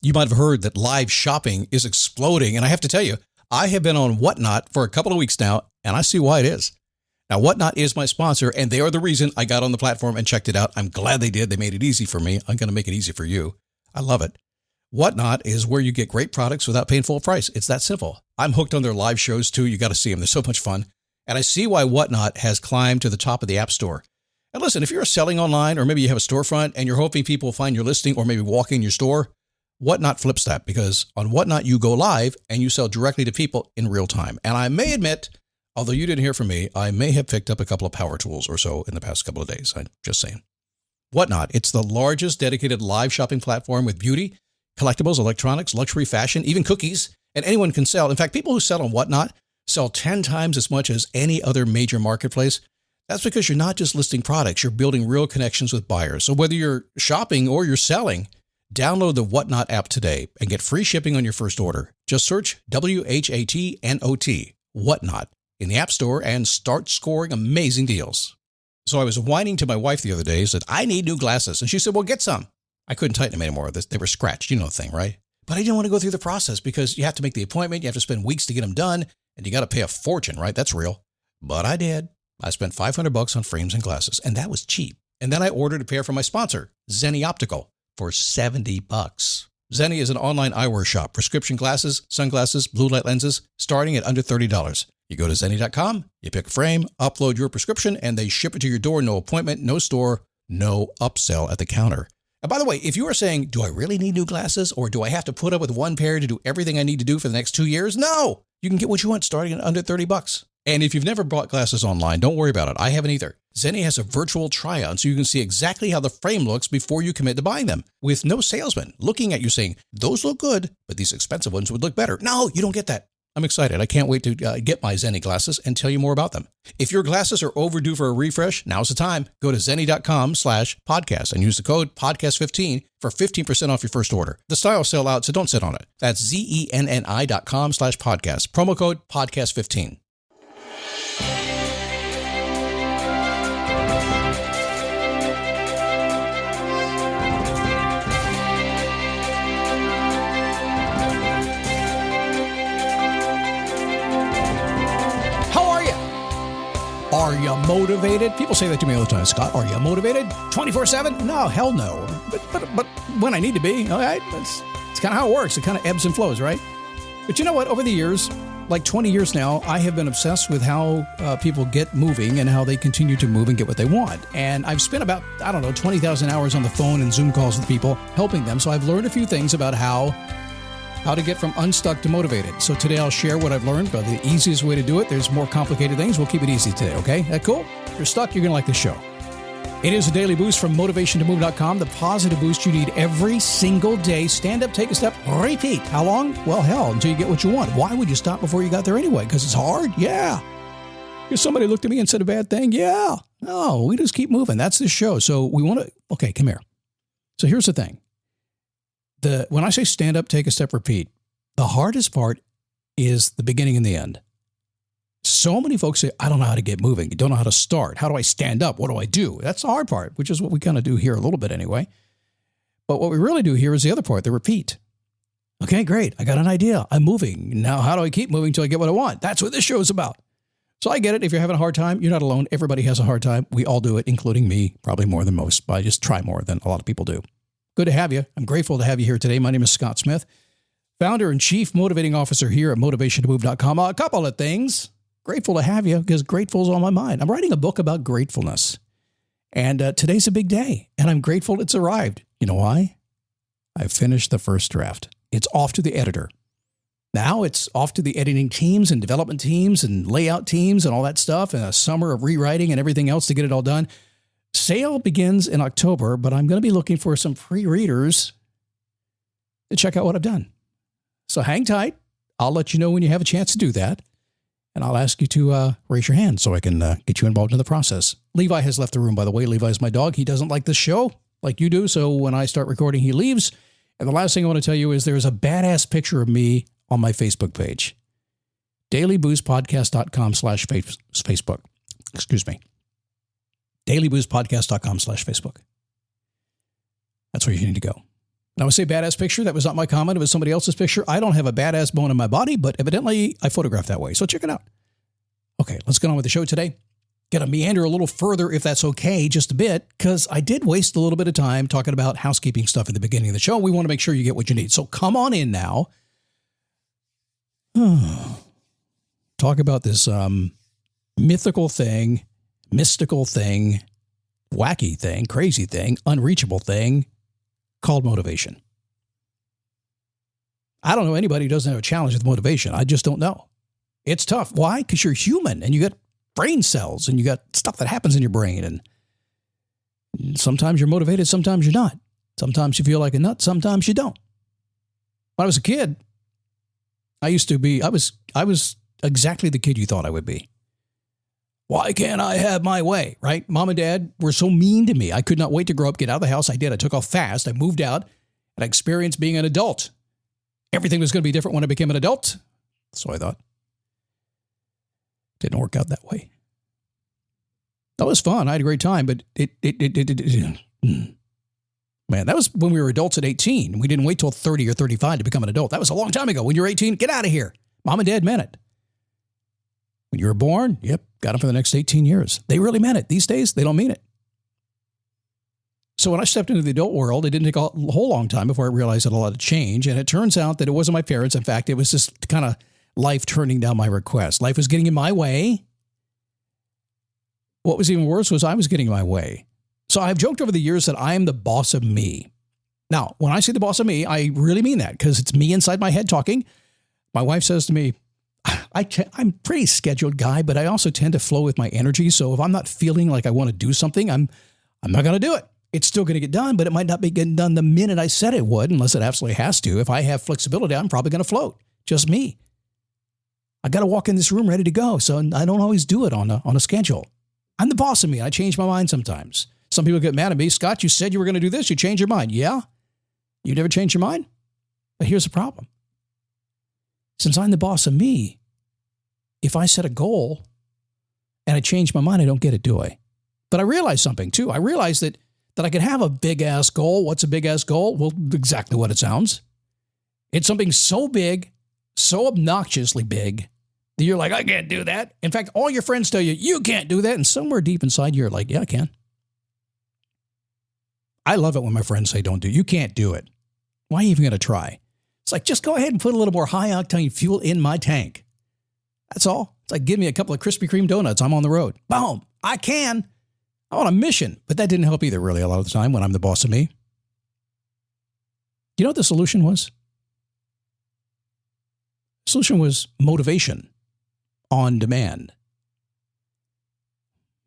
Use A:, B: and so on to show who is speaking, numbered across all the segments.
A: You might have heard that live shopping is exploding. And I have to tell you, I have been on Whatnot for a couple of weeks now, and I see why it is. Now, Whatnot is my sponsor, and they are the reason I got on the platform and checked it out. I'm glad they did. They made it easy for me. I'm going to make it easy for you. I love it. Whatnot is where you get great products without paying full price. It's that simple. I'm hooked on their live shows, too. You got to see them. They're so much fun. And I see why Whatnot has climbed to the top of the App Store. And listen, if you're selling online, or maybe you have a storefront and you're hoping people will find your listing or maybe walk in your store, Whatnot flips that, because on Whatnot, you go live and you sell directly to people in real time. And I may admit, although you didn't hear from me, I may have picked up a couple of power tools or so in the past couple of days. I'm just saying. Whatnot, it's the largest dedicated live shopping platform with beauty, collectibles, electronics, luxury, fashion, even cookies, and anyone can sell. In fact, people who sell on Whatnot sell 10 times as much as any other major marketplace. That's because you're not just listing products, you're building real connections with buyers. So whether you're shopping or you're selling, download the Whatnot app today and get free shipping on your first order. Just search WHATNOT, Whatnot, in the App Store and start scoring amazing deals. So I was whining to my wife the other day, said, I need new glasses. And she said, well, get some. I couldn't tighten them anymore. They were scratched. You know the thing, right? But I didn't want to go through the process because you have to make the appointment. You have to spend weeks to get them done. And you got to pay a fortune, right? That's real. But I did. I spent $500 on frames and glasses, and that was cheap. And then I ordered a pair from my sponsor, Zenni Optical, for $70. Zenni is an online eyewear shop, prescription glasses, sunglasses, blue light lenses, starting at under $30. You go to Zenni.com, you pick a frame, upload your prescription, and they ship it to your door. No appointment, no store, no upsell at the counter. And by the way, if you are saying, do I really need new glasses, or do I have to put up with one pair to do everything I need to do for the next 2 years? No, you can get what you want starting at under $30. And if you've never bought glasses online, don't worry about it. I haven't either. Zenni has a virtual try-on so you can see exactly how the frame looks before you commit to buying them, with no salesman looking at you saying, those look good, but these expensive ones would look better. No, you don't get that. I'm excited. I can't wait to get my Zenni glasses and tell you more about them. If your glasses are overdue for a refresh, now's the time. Go to Zenni.com/podcast and use the code podcast15 for 15% off your first order. The styles sell out, so don't sit on it. That's Zenni.com/podcast. Promo code podcast15. Are you motivated? People say that to me all the time. Scott, are you motivated 24/7? No, hell no. But when I need to be, all right, it's kind of how it works. It kind of ebbs and flows, right? But you know what? Over the years, like 20 years now, I have been obsessed with how people get moving and how they continue to move and get what they want. And I've spent about, 20,000 hours on the phone and Zoom calls with people, helping them. So I've learned a few things about how to get from unstuck to motivated. So today I'll share what I've learned about the easiest way to do it. There's more complicated things. We'll keep it easy today, okay? That cool? If you're stuck, you're going to like this show. It is a daily boost from motivationtomove.com, the positive boost you need every single day. Stand up, take a step, repeat. How long? Well, hell, until you get what you want. Why would you stop before you got there anyway? Because it's hard? Yeah. If somebody looked at me and said a bad thing? Yeah. No, we just keep moving. That's the show. So we want to, okay, come here. So here's the thing. When I say stand up, take a step, repeat, the hardest part is the beginning and the end. So many folks say, I don't know how to get moving. I don't know how to start. How do I stand up? What do I do? That's the hard part, which is what we kind of do here a little bit anyway. But what we really do here is the other part, the repeat. Okay, great. I got an idea. I'm moving. Now, how do I keep moving until I get what I want? That's what this show is about. So I get it. If you're having a hard time, you're not alone. Everybody has a hard time. We all do it, including me, probably more than most, but I just try more than a lot of people do. Good to have you. I'm grateful to have you here today. My name is Scott Smith, founder and chief motivating officer here at motivationtomove.com. A couple of things. Grateful to have you because grateful's on my mind. I'm writing a book about gratefulness. And today's a big day. And I'm grateful it's arrived. You know why? I finished the first draft. It's off to the editor. Now it's off to the editing teams and development teams and layout teams and all that stuff. And a summer of rewriting and everything else to get it all done. Sale begins in October, but I'm going to be looking for some pre-readers to check out what I've done. So hang tight. I'll let you know when you have a chance to do that. And I'll ask you to raise your hand so I can get you involved in the process. Levi has left the room, by the way. Levi is my dog. He doesn't like this show like you do. So when I start recording, he leaves. And the last thing I want to tell you is there's a badass picture of me on my Facebook page. dailyboostpodcast.com/Facebook. Excuse me. dailyboostpodcast.com/Facebook. That's where you need to go. And I would say badass picture. That was not my comment. It was somebody else's picture. I don't have a badass bone in my body, but evidently I photographed that way. So check it out. Okay, let's get on with the show today. Going to meander a little further, if that's okay, just a bit, because I did waste a little bit of time talking about housekeeping stuff at the beginning of the show. We want to make sure you get what you need. So come on in now. Talk about this mythical thing, mystical thing, wacky thing, crazy thing, unreachable thing called motivation. I don't know anybody who doesn't have a challenge with motivation. I just don't know. It's tough. Why? Because you're human and you got brain cells and you got stuff that happens in your brain. And sometimes you're motivated, sometimes you're not. Sometimes you feel like a nut, sometimes you don't. When I was a kid, I was exactly the kid you thought I would be. Why can't I have my way, right? Mom and dad were so mean to me. I could not wait to grow up, get out of the house. I did. I took off fast. I moved out and I experienced being an adult. Everything was going to be different when I became an adult. So I thought. Didn't work out that way. That was fun. I had a great time, but man, that was when we were adults at 18. We didn't wait till 30 or 35 to become an adult. That was a long time ago. When you're 18, get out of here. Mom and dad meant it. When you were born, yep, got them for the next 18 years. They really meant it. These days, they don't mean it. So when I stepped into the adult world, it didn't take a whole long time before I realized that a lot had changed. And it turns out that it wasn't my parents. In fact, it was just kind of life turning down my request. Life was getting in my way. What was even worse was I was getting in my way. So I've joked over the years that I am the boss of me. Now, when I say the boss of me, I really mean that because it's me inside my head talking. My wife says to me, I'm a pretty scheduled guy, but I also tend to flow with my energy. So if I'm not feeling like I want to do something, I'm not going to do it. It's still going to get done, but it might not be getting done the minute I said it would, unless it absolutely has to. If I have flexibility, I'm probably going to float. Just me. I got to walk in this room ready to go. So I don't always do it on a schedule. I'm the boss of me. I change my mind sometimes. Some people get mad at me. Scott, you said you were going to do this. You changed your mind. Yeah? You never changed your mind? But here's the problem. Since I'm the boss of me, if I set a goal and I change my mind, I don't get it, do I? But I realized something too. I realized that I could have a big-ass goal. What's a big-ass goal? Well, exactly what it sounds. It's something so big, so obnoxiously big, that you're like, I can't do that. In fact, all your friends tell you, you can't do that. And somewhere deep inside, you're like, yeah, I can. I love it when my friends say, don't do it. You can't do it. Why are you even going to try? It's like, just go ahead and put a little more high-octane fuel in my tank. That's all. It's like, give me a couple of Krispy Kreme donuts. I'm on the road. Boom. I can. I'm on a mission. But that didn't help either, really, a lot of the time when I'm the boss of me. You know what the solution was? The solution was motivation on demand.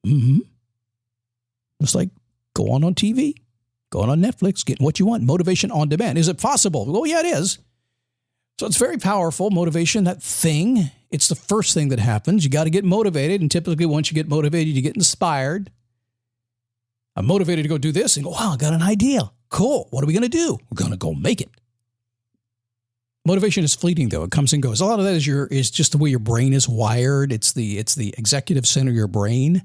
A: It's like going on TV, going on Netflix, getting what you want. Motivation on demand. Is it possible? Well, yeah, it is. So it's very powerful. Motivation, that thing, it's the first thing that happens. You got to get motivated. And typically once you get motivated, you get inspired. I'm motivated to go do this and go, wow, I got an idea. Cool. What are we going to do? We're going to go make it. Motivation is fleeting, though. It comes and goes. A lot of that is just the way your brain is wired. It's the executive center of your brain.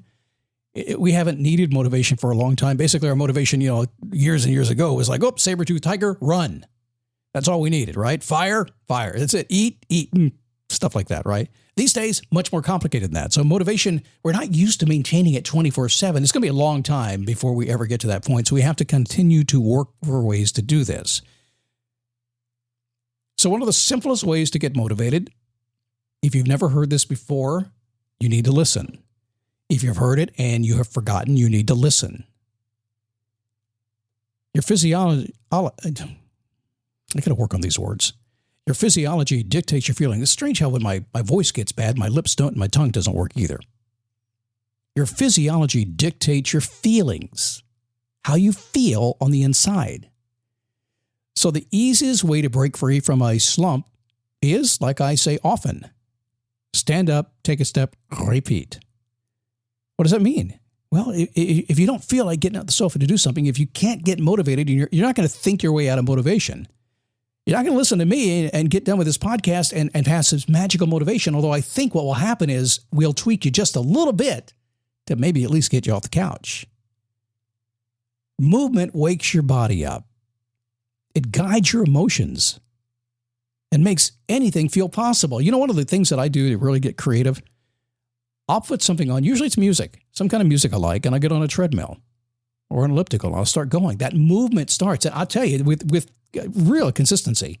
A: We haven't needed motivation for a long time. Basically, our motivation, years and years ago was like, oh, saber-toothed tiger, run. That's all we needed, right? Fire. That's it. Eat, stuff like that, right? These days, much more complicated than that. So motivation, we're not used to maintaining it 24/7. It's going to be a long time before we ever get to that point. So we have to continue to work for ways to do this. So one of the simplest ways to get motivated, if you've never heard this before, you need to listen. If you've heard it and you have forgotten, you need to listen. Your physiology, I got to work on these words. Your physiology dictates your feeling. It's strange how when my voice gets bad, my lips don't and my tongue doesn't work either. Your physiology dictates your feelings, how you feel on the inside. So the easiest way to break free from a slump is, like I say often, stand up, take a step, repeat. What does that mean? Well, if you don't feel like getting out the sofa to do something, if you can't get motivated, you're not going to think your way out of motivation. You're not going to listen to me and get done with this podcast and have some magical motivation, although I think what will happen is we'll tweak you just a little bit to maybe at least get you off the couch. Movement wakes your body up.
B: It guides your emotions and makes anything feel possible. You know, one of the things that I do to really get creative, I'll put something on. Usually it's music, some kind of music I like, and I get on a treadmill or an elliptical, and I'll start going. That movement starts. And I'll tell you, with real consistency,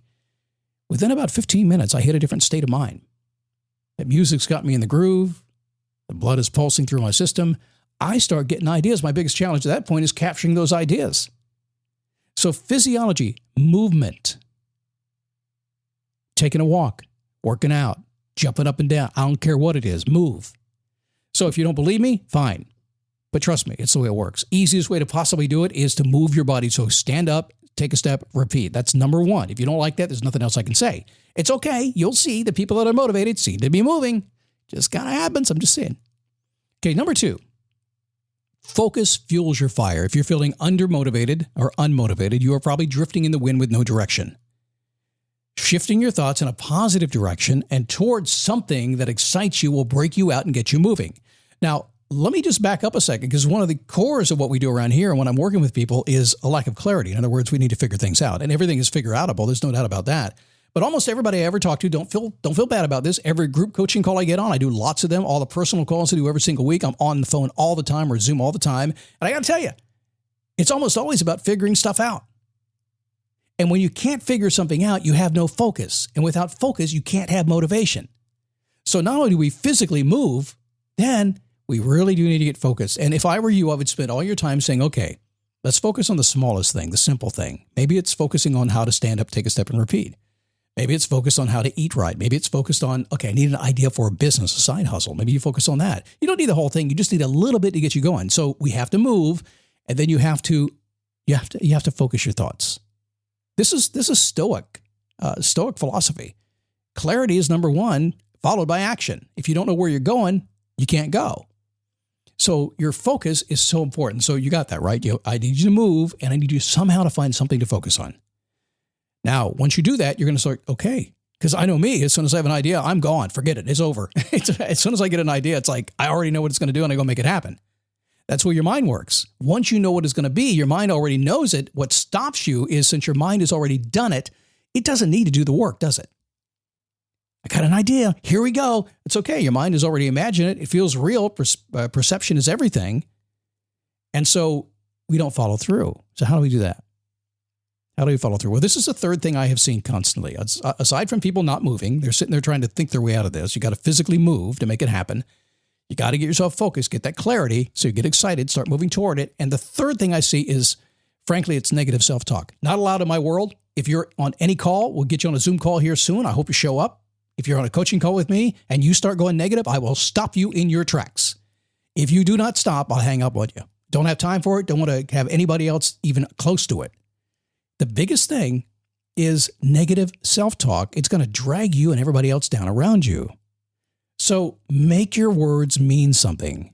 B: within about 15 minutes, I hit a different state of mind. That music's got me in the groove. The blood is pulsing through my system. I start getting ideas. My biggest challenge at that point is capturing those ideas. So physiology, movement, taking a walk, working out, jumping up and down. I don't care what it is. Move. So if you don't believe me, fine. But trust me, it's the way it works. Easiest way to possibly do it is to move your body. So stand up, take a step, repeat. That's number one. If you don't like that, there's nothing else I can say. It's okay. You'll see the people that are motivated seem to be moving. Just kind of happens. I'm just saying. Okay, number two. Focus fuels your fire. If you're feeling undermotivated or unmotivated, you are probably drifting in the wind with no direction. Shifting your thoughts in a positive direction and towards something that excites you will break you out and get you moving. Now, let me just back up a second, because one of the cores of what we do around here and when I'm working with people is a lack of clarity. In other words, we need to figure things out, and everything is figure outable. There's no doubt about that. But almost everybody I ever talk to, don't feel bad about this. Every group coaching call I get on, I do lots of them. All the personal calls I do every single week, I'm on the phone all the time or Zoom all the time. And I got to tell you, it's almost always about figuring stuff out. And when you can't figure something out, you have no focus. And without focus, you can't have motivation. So not only do we physically move, then we really do need to get focused. And if I were you, I would spend all your time saying, okay, let's focus on the smallest thing, the simple thing. Maybe it's focusing on how to stand up, take a step, and repeat. Maybe it's focused on how to eat right. Maybe it's focused on, okay, I need an idea for a business, a side hustle. Maybe you focus on that. You don't need the whole thing. You just need a little bit to get you going. So we have to move, and then you have to focus your thoughts. This is Stoic philosophy. Clarity is number one, followed by action. If you don't know where you're going, you can't go. So your focus is so important. So you got that, right? I need you to move, and I need you somehow to find something to focus on. Now, once you do that, you're going to start, okay, because I know me, as soon as I have an idea, I'm gone. Forget it. It's over. As soon as I get an idea, it's like, I already know what it's going to do, and I go make it happen. That's where your mind works. Once you know what it's going to be, your mind already knows it. What stops you is, since your mind has already done it, it doesn't need to do the work, does it? I got an idea. Here we go. It's okay. Your mind has already imagined it. It feels real. Perception is everything. And so we don't follow through. So how do we do that? How do we follow through? Well, this is the third thing I have seen constantly. Aside from people not moving, they're sitting there trying to think their way out of this. You got to physically move to make it happen. You got to get yourself focused, get that clarity, so you get excited, start moving toward it. And the third thing I see is, frankly, it's negative self-talk. Not allowed in my world. If you're on any call, we'll get you on a Zoom call here soon. I hope you show up. If you're on a coaching call with me and you start going negative, I will stop you in your tracks. If you do not stop, I'll hang up on you. Don't have time for it. Don't want to have anybody else even close to it. The biggest thing is negative self-talk. It's going to drag you and everybody else down around you. So make your words mean something,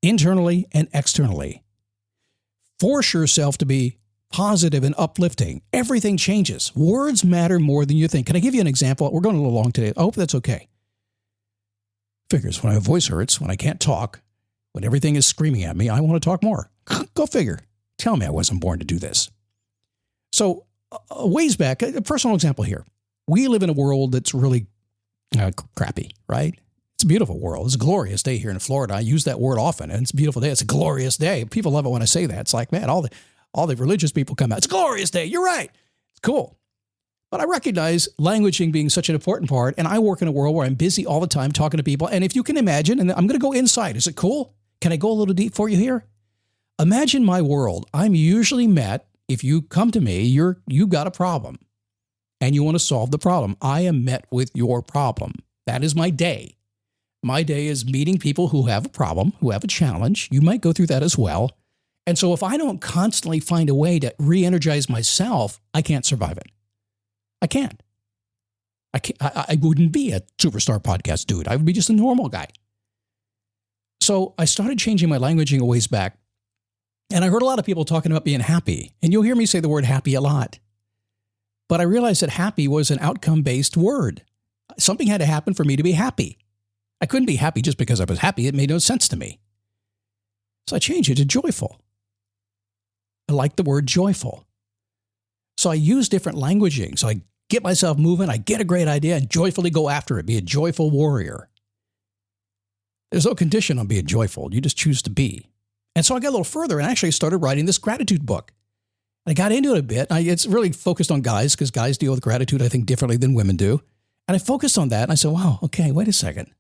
B: internally and externally. Force yourself to be positive and uplifting. Everything changes. Words matter more than you think. Can I give you an example? We're going a little long today. I hope that's okay. Figures, when my voice hurts, when I can't talk, when everything is screaming at me, I want to talk more. Go figure. Tell me I wasn't born to do this. So a ways back, a personal example here. We live in a world that's really crappy, right? It's a beautiful world. It's a glorious day here in Florida. I use that word often, and it's a beautiful day. It's a glorious day. People love it when I say that. It's like, man, all the religious people come out. It's a glorious day. You're right. It's cool. But I recognize languaging being such an important part, and I work in a world where I'm busy all the time talking to people. And if you can imagine, and I'm going to go inside. Is it cool? Can I go a little deep for you here? Imagine my world. I'm usually met, if you come to me, you've got a problem and you want to solve the problem. I am met with your problem. That is my day. My day is meeting people who have a problem, who have a challenge. You might go through that as well. And so if I don't constantly find a way to re-energize myself, I can't survive it. I can't. I wouldn't be a superstar podcast dude. I would be just a normal guy. So I started changing my languaging a ways back. And I heard a lot of people talking about being happy. And you'll hear me say the word happy a lot. But I realized that happy was an outcome-based word. Something had to happen for me to be happy. I couldn't be happy just because I was happy. It made no sense to me. So I changed it to joyful. I like the word joyful. So I use different languaging. So I get myself moving, I get a great idea, and joyfully go after it. Be a joyful warrior. There's no condition on being joyful. You just choose to be. And so I got a little further and actually started writing this gratitude book. I got into it a bit. It's really focused on guys because guys deal with gratitude, I think, differently than women do. And I focused on that and I said, wow, okay, wait a second.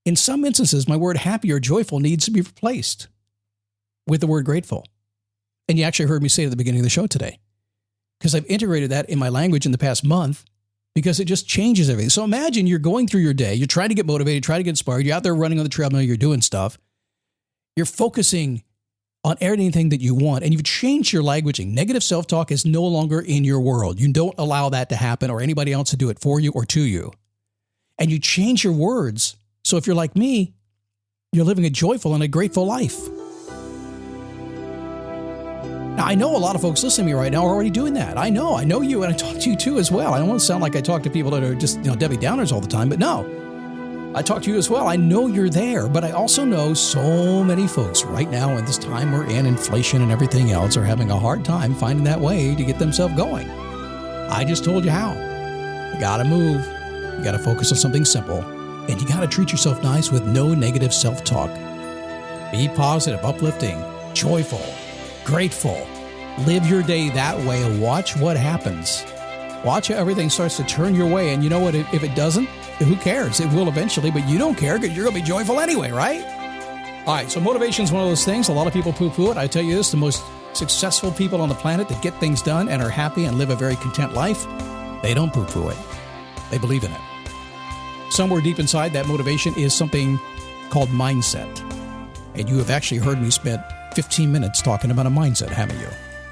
B: In some instances, my word happy or joyful needs to be replaced with the word grateful. And you actually heard me say it at the beginning of the show today because I've integrated that in my language in the past month because it just changes everything. So imagine you're going through your day, you're trying to get motivated, trying to get inspired, you're out there running on the treadmill, you're doing stuff, you're focusing on anything that you want, and you've changed your languaging. Negative self-talk is no longer in your world. You don't allow that to happen or anybody else to do it for you or to you. And you change your words. So if you're like me, you're living a joyful and a grateful life. Now, I know a lot of folks listening to me right now are already doing that. I know you, and I talk to you too as well. I don't want to sound like I talk to people that are just, Debbie Downers all the time, but no. I talk to you as well. I know you're there, but I also know so many folks right now in this time we're in, inflation and everything else, are having a hard time finding that way to get themselves going. I just told you how. You got to move. You got to focus on something simple, and you got to treat yourself nice with no negative self-talk. Be positive, uplifting, joyful, grateful. Live your day that way and watch what happens. Watch how everything starts to turn your way, and you know what? If it doesn't, who cares? It will eventually, but you don't care because you're going to be joyful anyway, right? All right, so motivation is one of those things. A lot of people poo-poo it. I tell you this, the most successful people on the planet that get things done and are happy and live a very content life, they don't poo-poo it. They believe in it. Somewhere deep inside that motivation is something called mindset. And you have actually heard me spend 15 minutes talking about a mindset, haven't you?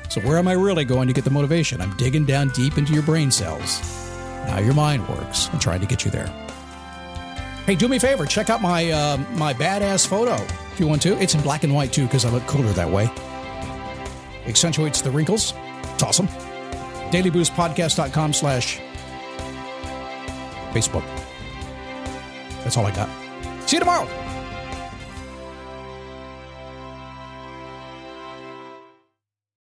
B: So where am I really going to get the motivation? I'm digging down deep into your brain cells. How your mind works and trying to get you there. Hey, do me a favor. Check out my badass photo if you want to. It's in black and white, too, because I look cooler that way. Accentuates the wrinkles. It's awesome. dailyboostpodcast.com/Facebook. That's all I got. See you tomorrow.